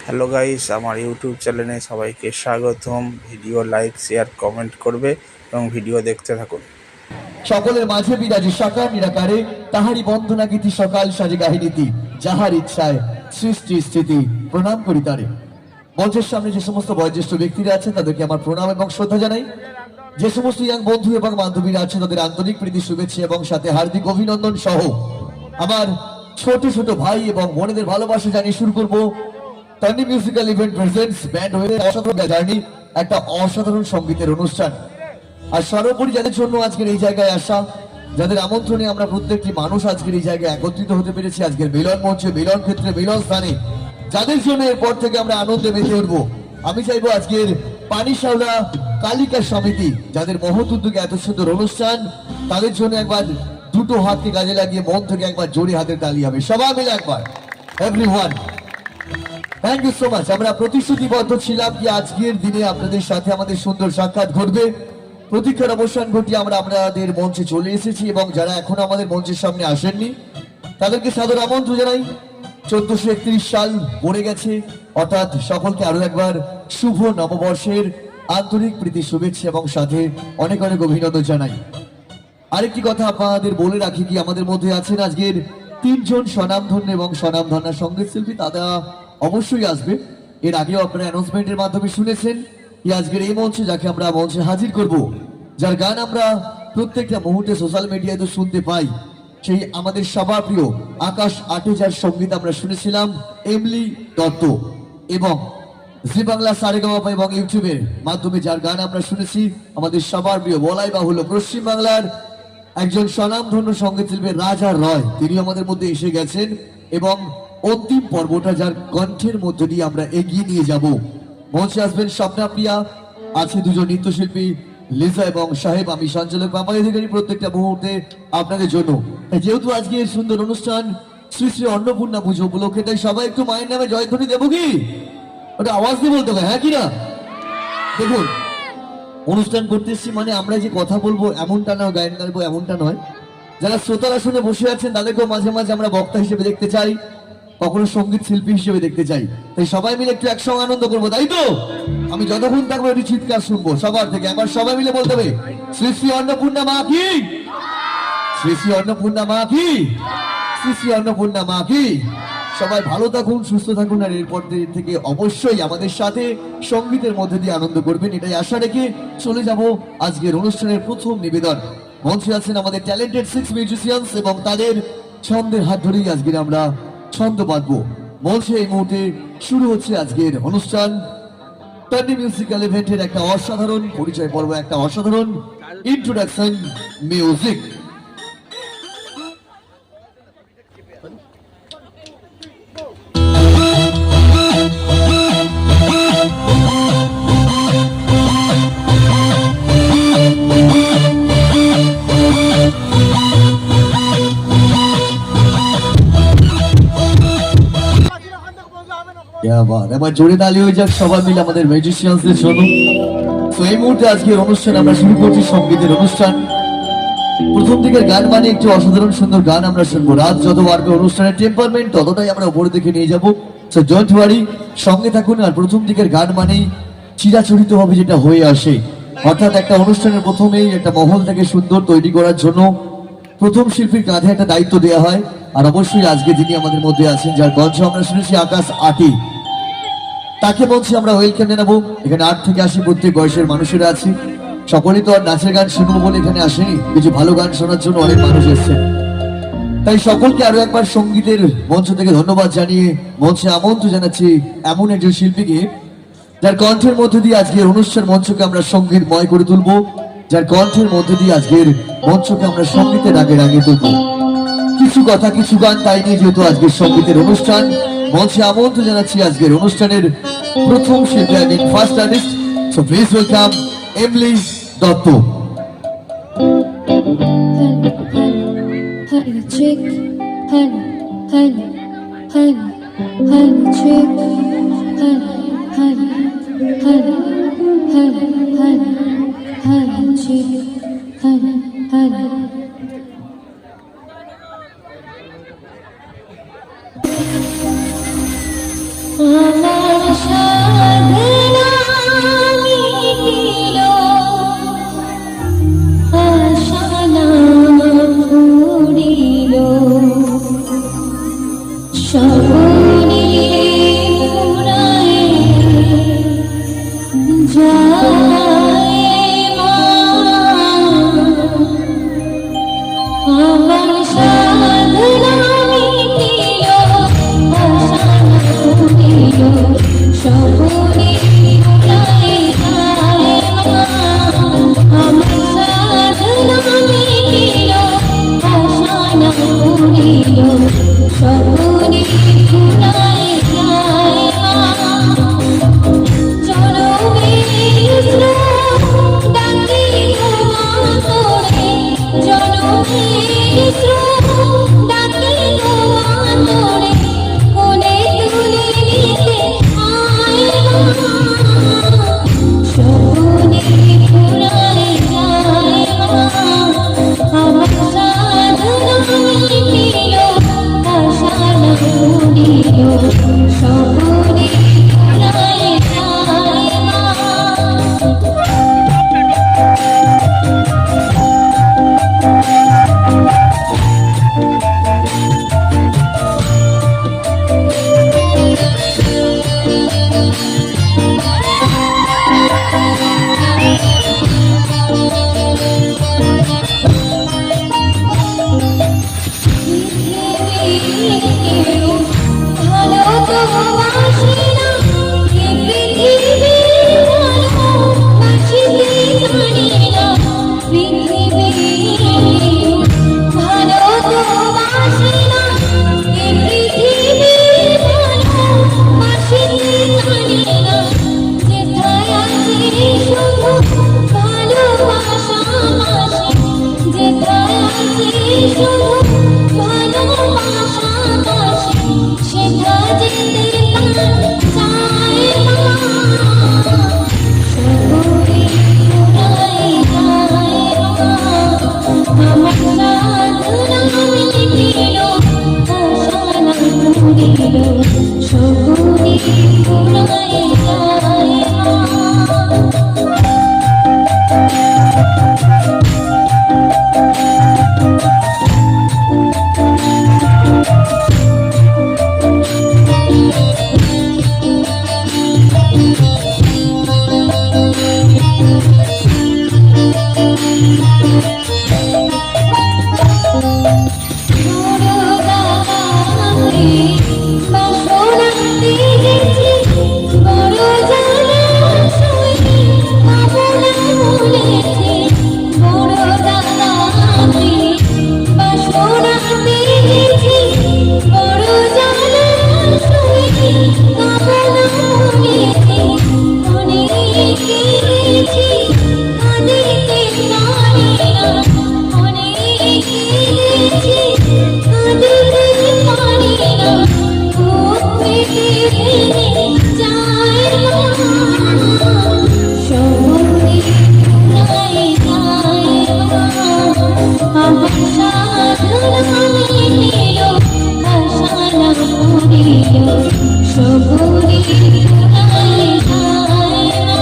Hello guys, আমার YouTube চ্যানেলে সবাইকে স্বাগতম। ভিডিও লাইক, শেয়ার, কমেন্ট করবে এবং ভিডিও দেখতে থাকুন। সকলের মাঝে বিরাজে সাকার নিরাকারে তাহারি বন্দনা গীতি সকাল সাজে গাহিনীতি যাহার ইচ্ছায় সৃষ্টি স্থিতি প্রণাম করি তারে। মঞ্চের সামনে যে সমস্ত বয়োজ্যেষ্ঠ ব্যক্তিরা আছেন তাদেরকে আমার প্রণাম এবং শ্রদ্ধা জানাই। যে সমস্ত ইয়াং বন্ধু এবং বান্ধবীরা আছেন তাদের আন্তরিক প্রীতি শুভেচ্ছা এবং সাথে হার্দিক অভিনন্দন সহ আমার ছোট ছোট ভাই এবং বোনেদের ভালোবাসা জানিয়ে শুরু করবো Tony musical event presents band হয়ে অসাধারণ জার্নি, একটা অসাধারণ সঙ্গীতের অনুষ্ঠান। আর সর্বোপরি যাদের জন্য আজকের এই জায়গায় আসা, যাদের আমন্ত্রণে আমরা প্রত্যেকটি মানুষ আজকের এই জায়গায় একত্রিত হতে পেরেছি আজকের মিলন মঞ্চে, মিলন ক্ষেত্রে, মিলন স্থানে, যাদের জন্য এরপর থেকে আমরা আনন্দে মেতে উঠবো। আমি চাইবো আজকের পানিশাওলা কালিকা সমিতি, যাদের মহৎ উদ্যোগে এত সুন্দর অনুষ্ঠান, তাদের জন্য একবার দুটো হাতকে কাজে লাগিয়ে মন থেকে একবার জোরে হাতের তালি হবে সবাই মিলে একবার। Everyone, thank you so much. আমরা প্রতিশ্রুতিবদ্ধ ছিলাম যে আজকের দিনে আপনাদের সাথে আমাদের সুন্দর সাক্ষাৎ ঘটবে। প্রতীক্ষার অবসান ঘটিয়ে আমরা আপনাদের মঞ্চে চলে এসেছি এবং যারা এখনো আমাদের মঞ্চের সামনে আসেননি তাদেরকে সাদর আমন্ত্রণ জানাই। 1431 সাল পড়ে গেছে, অর্থাৎ সকলকে আরো একবার শুভ নববর্ষের আন্তরিক প্রীতি শুভেচ্ছা এবং সাথে অনেক অনেক অভিনন্দন জানাই। আরেকটি কথা আপনাদের বলে রাখি কি আমাদের মধ্যে আছেন আজকের তিনজন স্বনামধন্য এবং স্বনামধন্য সঙ্গীত শিল্পী, তারা অবশ্যই আসবে। এর আগেও আপনারা অ্যানাউন্সমেন্টের মাধ্যমে শুনেছেন যে আজকের এই মঞ্চে যাকে আমরা মঞ্চে হাজির করব, যার গান আমরা প্রত্যেকটা মুহূর্তে সোশ্যাল মিডিয়ায় তো শুনতে পাই, সেই আমাদের সবার প্রিয় আকাশ আটে, যার সঙ্গীত আমরা শুনেছিলাম এমলি দত্ত, এবং জি বাংলা সারেগামা এবং ইউটিউবের মাধ্যমে যার গান আমরা শুনেছি আমাদের সবার প্রিয় বলাই বাহুল্য পশ্চিম বাংলার একজন স্বনামধন্য সঙ্গীত শিল্পী রাজা রয়, তিনি আমাদের মধ্যে এসে গেছেন এবং অন্তিম পর্বটা যার কণ্ঠের মধ্য দিয়ে আমরা এগিয়ে নিয়ে যাব। মঞ্চে আসবেন স্বপ্না প্রিয়া, আছে দুজন নৃত্যশিল্পী লিজা এবং সাহেব, আমি সঞ্চালক বামাই অধিকারী। প্রত্যেকটা মুহূর্তে আপনাদের জন্য, যেহেতু আজকে এই সুন্দর অনুষ্ঠান শ্রী শ্রী অন্নপূর্ণা পুজো উপলক্ষে, তাই সবাই একটু মায়ের নামে জয়ধ্বনি দেবো কি? ওটা আওয়াজ দিয়ে বলতে হবে, হ্যাঁ কিনা? দেখুন, অনুষ্ঠান করতে এসছি মানে আমরা যে কথা বলবো এমনটা নয়, গায়ন গাইবো এমনটা নয়। যারা শ্রোতারা শুনে বসে আছেন তাদেরকেও মাঝে মাঝে আমরা বক্তা হিসেবে দেখতে চাই, কখনো সঙ্গীত শিল্পী হিসেবে দেখতে চাই। তাই সবাই মিলে একটু একসঙ্গে আনন্দ করবো, তাই তো? আমি যতক্ষণ থাকবো একটু চিৎকার শুনবো সবার থেকে। একবার সবাই মিলে বলতে হবে, শ্রী শ্রী অন্নপূর্ণা মা কি, শ্রী শ্রী অন্নপূর্ণা মা কি, শ্রী শ্রী অন্নপূর্ণা মা কি। সবাই ভালো থাকুন, সুস্থ থাকুন, আর এরপর থেকে অবশ্যই আমাদের সাথে সঙ্গীতের মধ্যে দিয়ে আনন্দ করবেন, এটাই আশা রেখে চলে যাব আজকের অনুষ্ঠানের প্রথম নিবেদন। মঞ্চে আছেন আমাদের ট্যালেন্টেড 6 মিউজিশিয়ানস এবং তাদের ছন্দের হাত ধরেই আজকের আমরা ছন্দ বাঁধবো। মঞ্চে এই মুহূর্তে শুরু হচ্ছে আজকের অনুষ্ঠান টনি মিউজিক্যাল ইভেন্টের একটা অসাধারণ পরিচয় পর্ব, একটা অসাধারণ ইন্ট্রোডাকশন মিউজিক। এবার জোরে তালি হয়ে যাক সবাই মিলে আমাদের মিউজিশিয়ানসদের জন্য। তো এই মুহূর্তে আজকের অনুষ্ঠান আমরা শুরু করছি সঙ্গীতের অনুষ্ঠান। প্রথম দিকের গান মানে একটি অসাধারণ সুন্দর গান আমরা শুনবো। রাত যত বাড়বে অনুষ্ঠানের টেম্পারমেন্ট ততটাই আমরা উপরে দিকে নিয়ে যাবো। সো ডোন্ট ওয়ারি, সঙ্গে থাকুন। আর প্রথম দিকের গান মানেই চিরাচরিত হবে যেটা হয়ে আসে, অর্থাৎ একটা অনুষ্ঠানের প্রথমেই একটা মহল থেকে সুন্দর তৈরি করার জন্য প্রথম শিল্পীর কাঁধে একটা দায়িত্ব দেওয়া হয়। আর অবশ্যই আজকে যিনি আমাদের মধ্যে আছেন, যার কণ্ঠ আমরা শুনেছি আকাশ আটি, তাকে বলছি আমরা ওয়েলকাম জানাবো। এখানে 8 থেকে 80 প্রত্যেক বয়সের মানুষেরা আছি। সকলেই তো আর নাচের গান শুনবো বলে এখানে আসেনি, কিছু ভালো গান শোনার জন্য অনেক মানুষ এসেছেন। তাই সকলকে আরো একবার সঙ্গীতের মঞ্চ থেকে ধন্যবাদ জানিয়ে মঞ্চে আমন্ত্রণ জানাচ্ছি এমন একজন শিল্পীকে, যার কণ্ঠের মধ্যে দিয়ে আজকের অনুষ্ঠান মঞ্চকে আমরা সঙ্গীতময় করে তুলবো, যার কণ্ঠের মধ্যে দিয়ে আজকের মঞ্চকে আমরা সঙ্গীতের আগে রাগে তুলবো। কিছু কথা কিছু গান, তাই নিয়ে যেহেতু আজকের সঙ্গীতের অনুষ্ঠান, মঞ্চে আমন্ত্রণ জানাচ্ছি আজকের অনুষ্ঠানের প্রথম শিল্পী, I mean first artist. So please welcome Emily Dutta. La la স্বপনে ফুরায় যায় মা আমার সাধনা মিটিল আশা না পুরিল স্বপনে ফুরায় যায় মা জনমের স্রোত ডাকে তোমা তোরে জনমের স্রোত ডাকে তোমা তোরে কোলে তুলে নিতে আয় মা স্বপনে ফুরায় যায় মা আমার সাধনা মিটিল আশা না পুরিল স্বপনে ফুরায় যায় মা পৃথিবীর ভালো তো বাসি না এ পৃথিবীর ভালো বাসিতে জানি না পৃথিবীর ভালো তো বাসি না এ পৃথিবীর ভালো বাসিতে জানি না যেথায় আছে শুধু ভালোবাসা মাসি যেথায় আছে শুধু ভালোবাসা মাসি সেথা যেতে প্রাণ চায় মা স্বপনে ফুরায় যায় মা আমার সাধনা মিটিল আশা না পুরিল স্বপনে ফুরায় যায় মা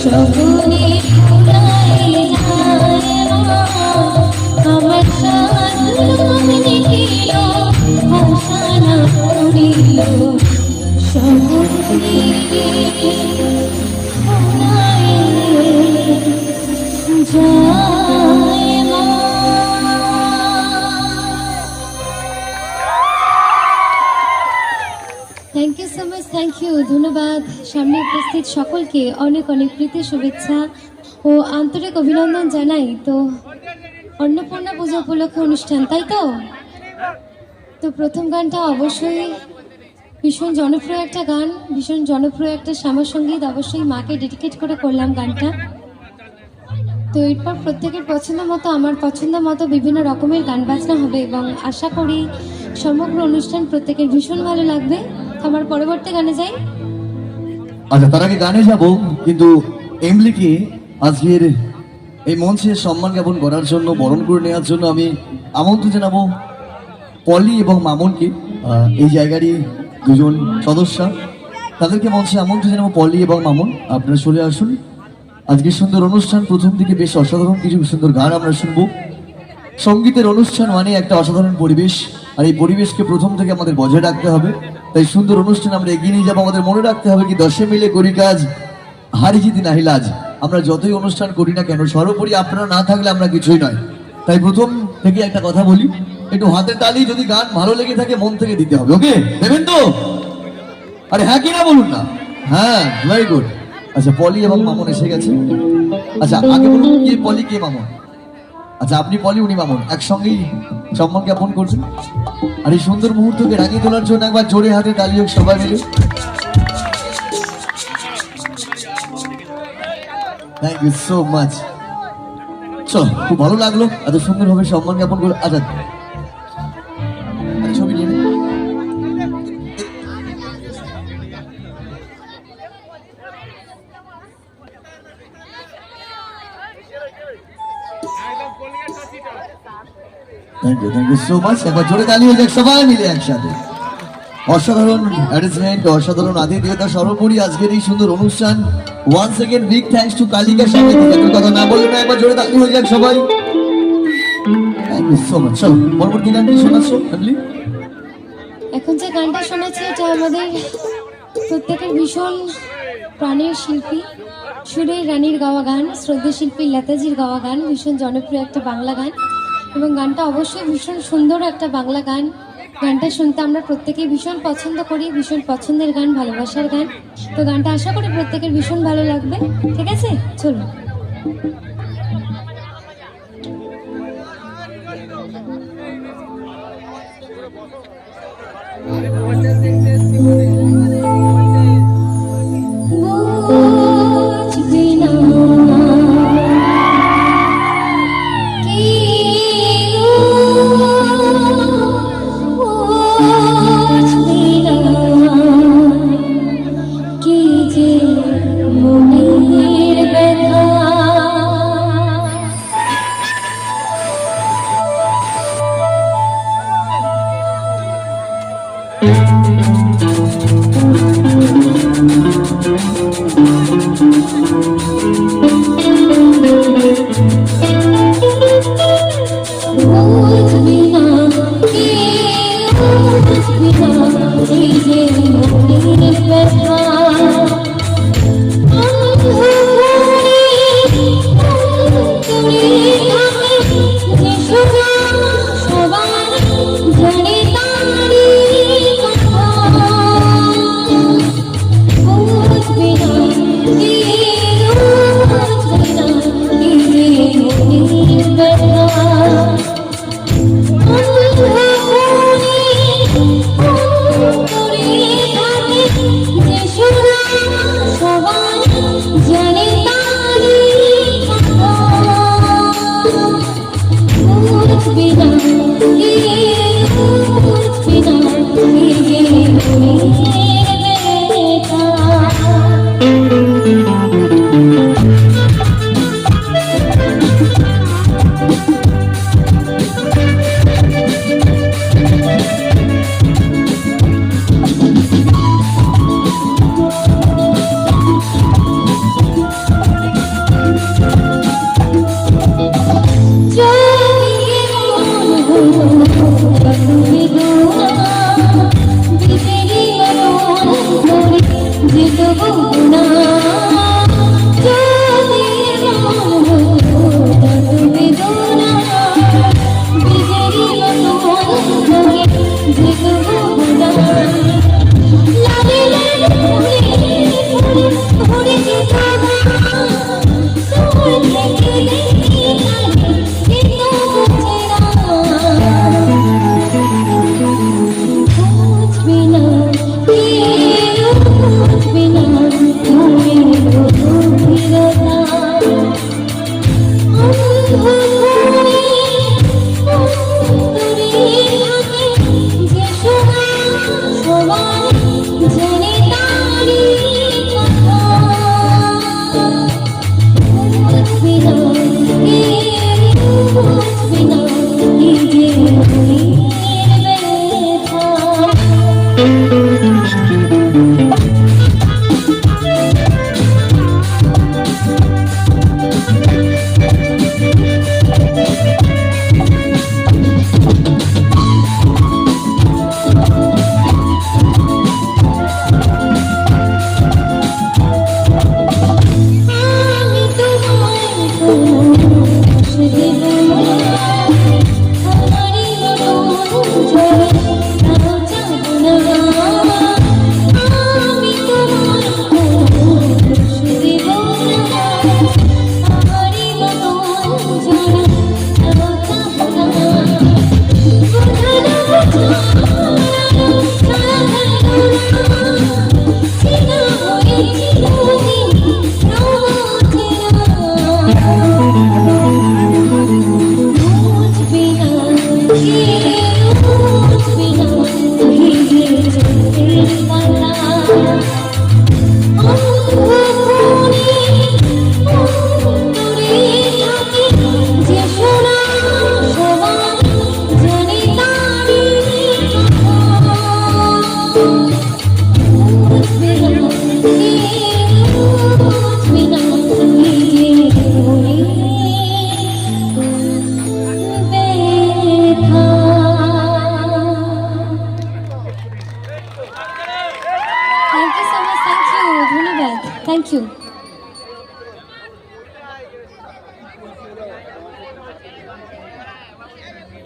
শগুনে ফুরায় যায় মা আমার সাধনা মিটিল আশা না পুরিল শগুনে ফুরায় যায় মা। Thank you so much, thank you, ধন্যবাদ। সামনে উপস্থিত সকলকে অনেক অনেক প্রীতি শুভেচ্ছা ও আন্তরিক অভিনন্দন জানাই। তো অন্নপূর্ণা পূজা উপলক্ষে অনুষ্ঠান, তাই তো? তো প্রথম গানটা অবশ্যই ভীষণ জনপ্রিয় একটা গান, ভীষণ জনপ্রিয় একটা শ্যামাসঙ্গীত, অবশ্যই মাকে ডেডিকেট করে করলাম গানটা। তো এরপর প্রত্যেকের পছন্দ মতো, আমার পছন্দ মতো বিভিন্ন রকমের গান বাজনা হবে এবং আশা করি সমগ্র অনুষ্ঠান প্রত্যেকের ভীষণ ভালো লাগবে। আমার পরবর্তী গানে যাই। আচ্ছা, তার আগে গানে যাব, কিন্তু এমলিকে আজকের এই মঞ্চে সম্মান জ্ঞাপন করার জন্য, বরণ করে নেওয়ার জন্য আমি আমন্ত্রণ জানাবো পলি এবং মামুনকে, এই জায়গারই দুজন সদস্য। তাদেরকে মঞ্চে আমন্ত্রণ জানাবো। পলি এবং মামুন, আপনারা চলে আসুন। আজকে সুন্দর অনুষ্ঠান, প্রথম থেকে বেশ অসাধারণ কিছু সুন্দর গান আমরা শুনবো। সঙ্গীতের অনুষ্ঠান মানে একটা অসাধারণ পরিবেশ, আর এই পরিবেশকে প্রথম থেকে আমাদের বজায় রাখতে হবে। তাই সুন্দর অনুষ্ঠান আমরা এগিয়ে নিয়ে যাবো। আমাদের মনে রাখতে হবে কি, দশে মিলে করি কাজ, হারি জিতি নাহি লাজ। আমরা যতই অনুষ্ঠান করি না কেন, সর্বোপরি আপনারা না থাকলে আমরা কিছুই নয়। তাই প্রথম থেকে একটা কথা বলি, একটু হাতের তালি যদি গান ভালো লেগে থাকে মন থেকে দিতে হবে। ওকে, দেবেন তো? আরে হ্যাঁ কি না বলুন না। হ্যাঁ, ভেরি গুড। আচ্ছা, পলি এবং মামুন এসে গেছে। আচ্ছা, আগে বলুন কে পলি কে মামুন? আচ্ছা, আপনি পলি, উনি মামুন, একসঙ্গেই সম্মান জ্ঞাপন করছেন। আর এই সুন্দর মুহূর্তকে রাঙিয়ে তোলার জন্য একবার জোরে হাতে তালি হোক সবাই মিলে। Thank you so much. চলো, খুব ভালো লাগলো এত সুন্দরভাবে সম্মান জ্ঞাপন করে। আচ্ছা, ছবি নিয়ে নিন। Thank you so much. একবার জোরে তালি হয়ে যাক সবাই মিলে একসাথে। অসাধারণ অ্যারেঞ্জমেন্ট, অসাধারণ আতিথেয়তা, সর্বোপরি আজকের এই সুন্দর অনুষ্ঠান। Once again big thanks to Kalika Samiti. এত কথা না বললে না, একবার জোরে তালি হয়ে যাক সবাই। Thank you so much. চলো, পরবর্তী গান কি শোনাচ্ছ ফ্যামিলি? এখন যে গানটা শোনাচ্ছি এটা আমাদের প্রত্যেকের ভীষণ প্রাণের শিল্পী সুরের রানীর গাওয়া গান, শ্রদ্ধা শিল্পী লতাজির গাওয়া গান, ভীষণ জনপ্রিয় একটা বাংলা গান এবং গানটা অবশ্যই ভীষণ সুন্দর একটা বাংলা গান। গানটা শুনতে আমরা প্রত্যেকেই ভীষণ পছন্দ করি, ভীষণ পছন্দের গান, ভালোবাসার গান। তো গানটা আশা করি প্রত্যেকের ভীষণ ভালো লাগবে। ঠিক আছে, চলুন।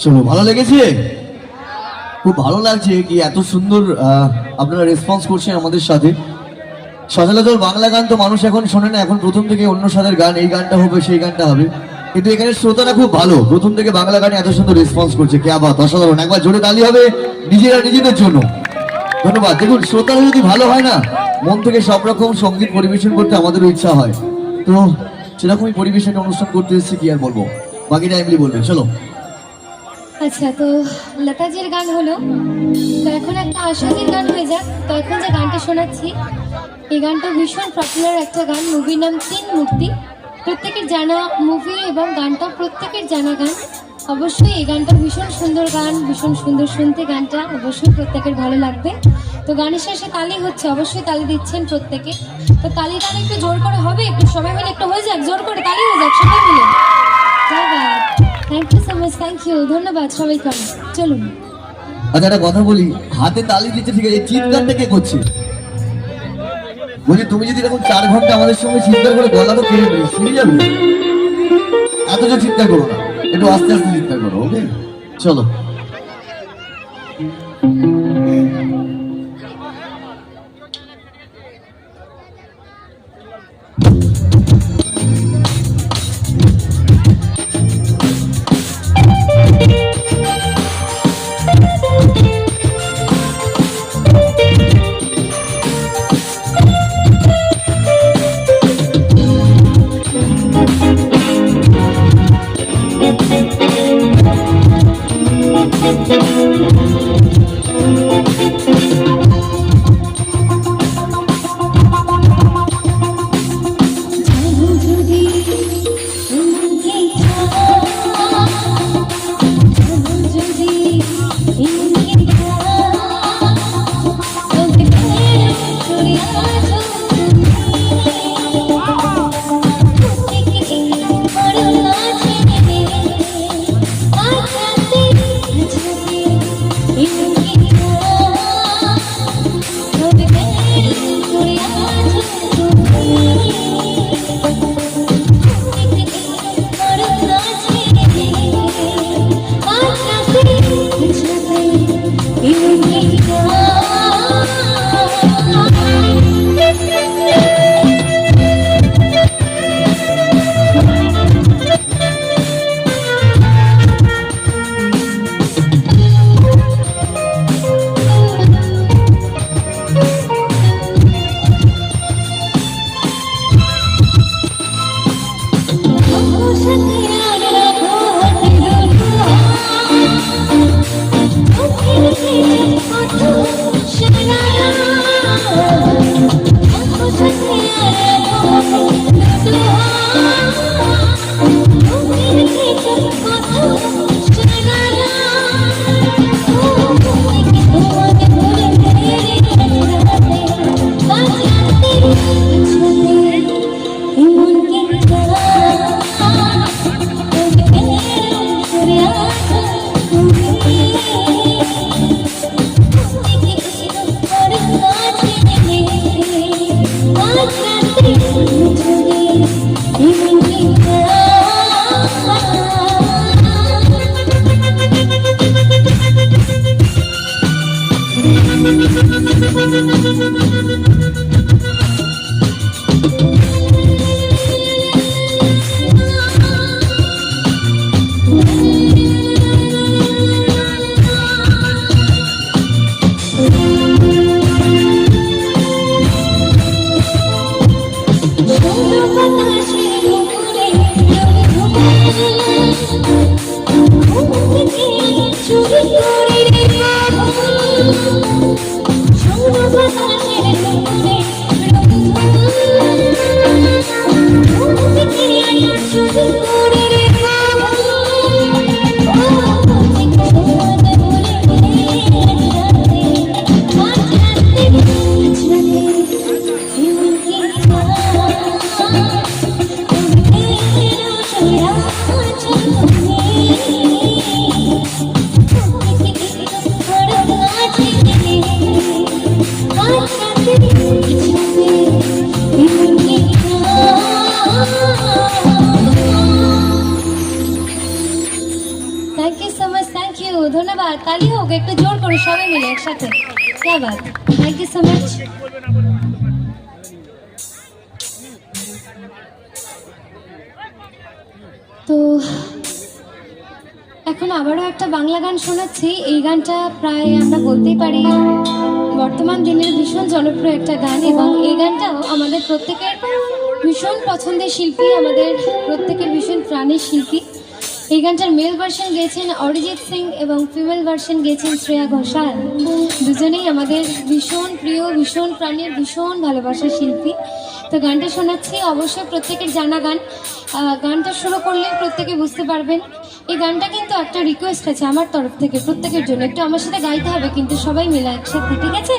চলো, ভালো লেগেছে? খুব ভালো লাগছে কি এত সুন্দর আপনারা রেসপন্স করছেন আমাদের সাথে। সচরাচর বাংলা গান তো মানুষ এখন শোনে না, এখন প্রথম থেকে অন্য স্বাদের গান, এই গানটা হবে সেই গানটা হবে, কিন্তু এখানে শ্রোতারা খুব ভালো, প্রথম থেকে বাংলা গানে এত সুন্দর রেসপন্স করছে। কে আবার অসাধারণ, একবার জোরে তালি হবে নিজেরা নিজেদের জন্য। ধন্যবাদ। দেখুন, শ্রোতারা যদি ভালো হয় না, মন থেকে সব রকম সঙ্গীত পরিবেশন করতে আমাদেরও ইচ্ছা হয়। তো সেরকমই পরিবেশনের অনুষ্ঠান করতে এসেছি, কি আর বলবো, বাকিটা এমনি বলবে। চলো। আচ্ছা, তো লতাজির গান হলো, তো এখন একটা আশাজির গান হয়ে যাক। তো এখন যে গানটা শোনাচ্ছি, এই গানটা ভীষণ পপুলার একটা গান, মুভির নাম তিন মূর্তি। প্রত্যেকের জানা মুভি এবং গানটা প্রত্যেকের জানা গান। অবশ্যই এই গানটা ভীষণ সুন্দর গান, ভীষণ সুন্দর শুনতে গানটা, অবশ্যই প্রত্যেকের ভালো লাগবে। তো গানের শেষে তালি হচ্ছে, অবশ্যই তালি দিচ্ছেন প্রত্যেকে। তো তালিটা একটু জোর করে হবে, একটু সবাই মিলে একটু হয়ে যাক, জোর করে তালি হয়ে যাক সবাই মিলে। Thank you so much, thank you, ধন্যবাদ সবাইকে। চলুন। আচ্ছা, একটা কথা বলি, হাতে তালি দিচ্ছে ঠিক আছে, চিৎকারটা কে করছে? বলছি, তুমি যদি এরকম 4 ঘন্টা আমাদের সঙ্গে চিৎকার করে গলা তো কেড়ে নেবে, শুনে যাবে। এত যে চিৎকার করো না, একটু আস্তে আস্তে চিৎকার করো, ওকে? চলো। চুরি করে রে বাবা, শোনো বাতাসের ধন্যবাদ, তালি হোক একটু জোর করে সবাই মিলে একসাথে। क्या बात, थैंक यू सो मच। তো এখন আবারও একটা বাংলা গান শোনাচ্ছি। এই গানটা প্রায় আমরা বলতেই পারি বর্তমান দিনের ভীষণ জনপ্রিয় একটা গান, এবং এই গানটাও আমাদের প্রত্যেকের ভীষণ পছন্দের শিল্পী, আমাদের প্রত্যেকের ভীষণ প্রাণের শিল্পী। এই গানটার মেল ভার্সন গেয়েছেন অরিজিৎ সিং এবং ফিমেল ভার্সন গেয়েছেন শ্রেয়া ঘোষাল। দুজনেই আমাদের ভীষণ প্রিয়, ভীষণ প্রাণের, ভীষণ ভালোবাসার শিল্পী। তো গানটা শোনাচ্ছি, অবশ্যই প্রত্যেকের জানা গান। গানটা শুরু করলে প্রত্যেকে বুঝতে পারবেন। এই গানটা কিন্তু একটা রিকোয়েস্ট আছে আমার তরফ থেকে প্রত্যেকের জন্য, একটু আমার সাথে গাইতে হবে কিন্তু সবাই মিলে একসাথে, ঠিক আছে?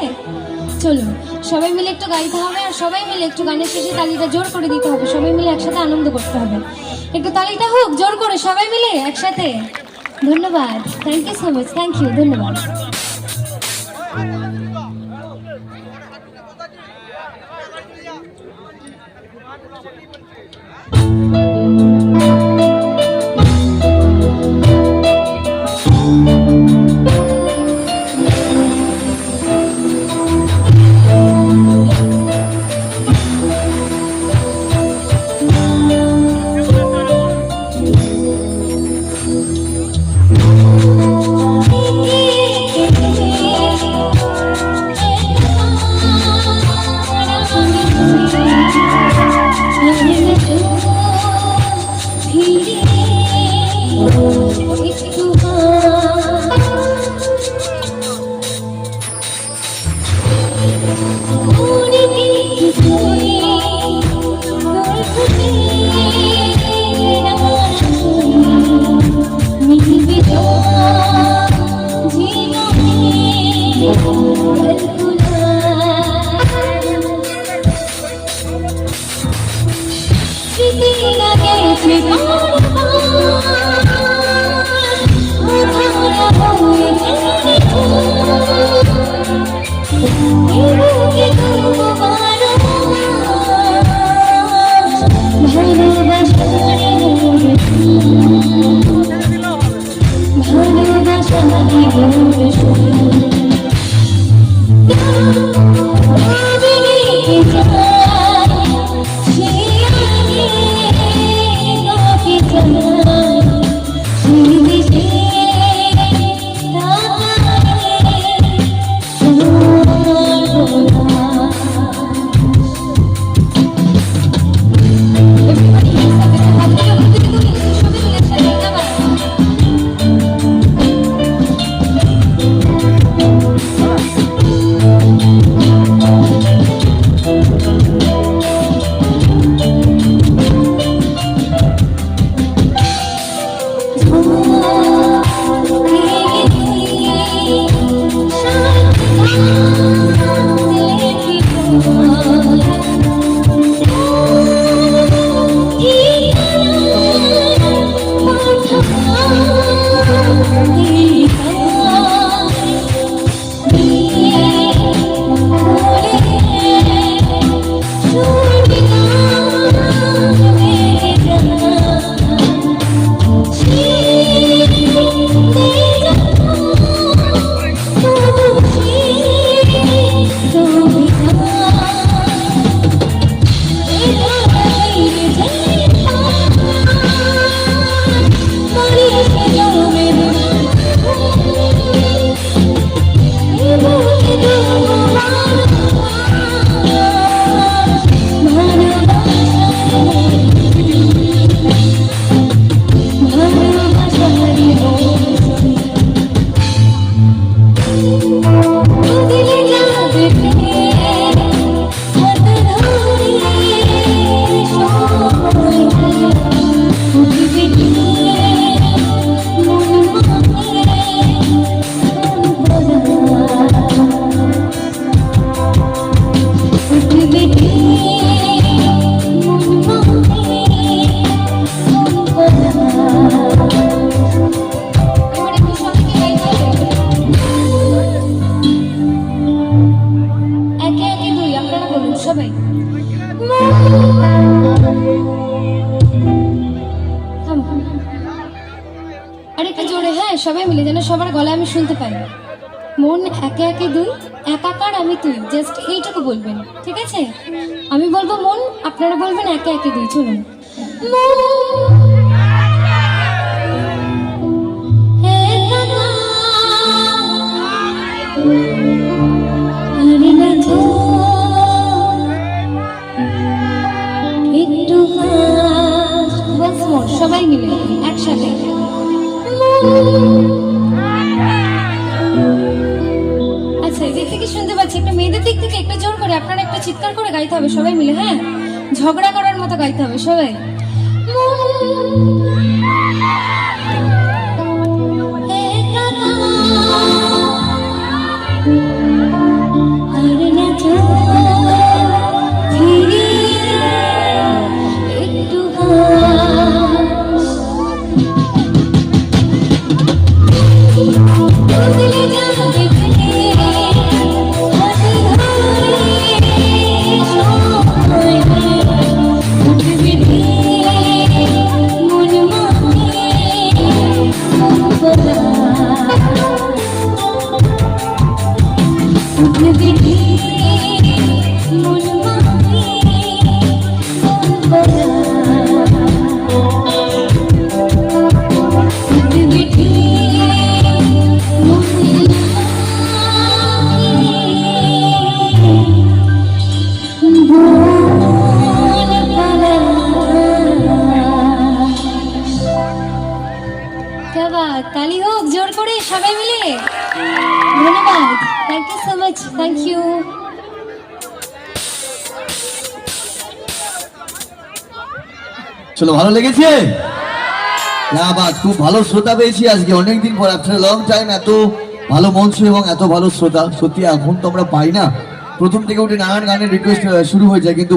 চলুন সবাই মিলে একটু গাইতে হবে, আর সবাই মিলে একটু গানের শেষে তালিটা জোর করে দিতে হবে, সবাই মিলে একসাথে আনন্দ করতে হবে। একটু তালিটা হোক জোর করে সবাই মিলে একসাথে। ধন্যবাদ, thank you so much, thank you, ধন্যবাদ। হ্যাঁ সবাই মিলে, যেন সবার গলায় আমি শুনতে পাই। মন একে একে দুই, একাকার আমি তুই, জাস্ট এইটুকু বলবেন, ঠিক আছে? আমি বলবো মন, আপনারা বলবেন একে একে দুই। চলুন। সবাই মিলে একসাথে। আচ্ছা, এদিক থেকে শুনতে পাচ্ছি, একটা মেয়েদের দিক থেকে একটু জোর করে আপনারা একটা চিৎকার করে গাইতে হবে সবাই মিলে, হ্যাঁ? ঝগড়া করার মতো গাইতে হবে সবাই। তালি হোক জোর করে সবাই মিলে। ধন্যবাদ, thank you so much, thank you. চলো, ভালো লেগেছে? খুব ভালো শ্রোতা পেয়েছি আজকে, অনেকদিন পর, আফটার লং টাইম এত ভালো মঞ্চ এবং এত ভালো শ্রোতা সত্যি এখন তো আমরা পাই না। প্রথম থেকে উঠে নানান গানের রিকোয়েস্ট শুরু হয়ে যায়, কিন্তু